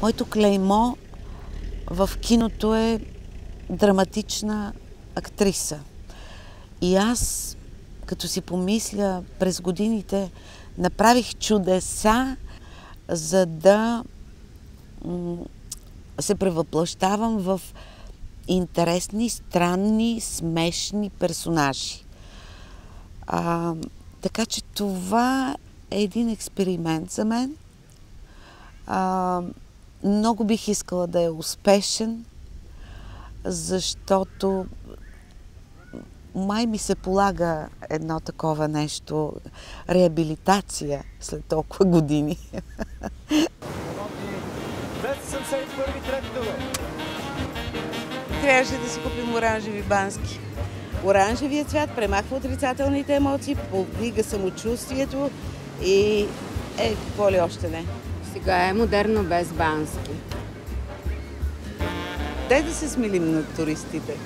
Моето клеймо в киното е драматична актриса. И аз, като си помисля, през годините направих чудеса, за да се превъплъщавам в интересни, странни, смешни персонажи. Така че това е един експеримент за мен. Много бих искала да е успешен, защото май ми се полага едно такова нещо, реабилитация след толкова години. Трябваше да си купим оранжеви бански. Оранжевият цвят премахва отрицателните емоции, повдига самочувствието и какво ли още не. Сега е модерно без бански. Дай да се смилим на туристите.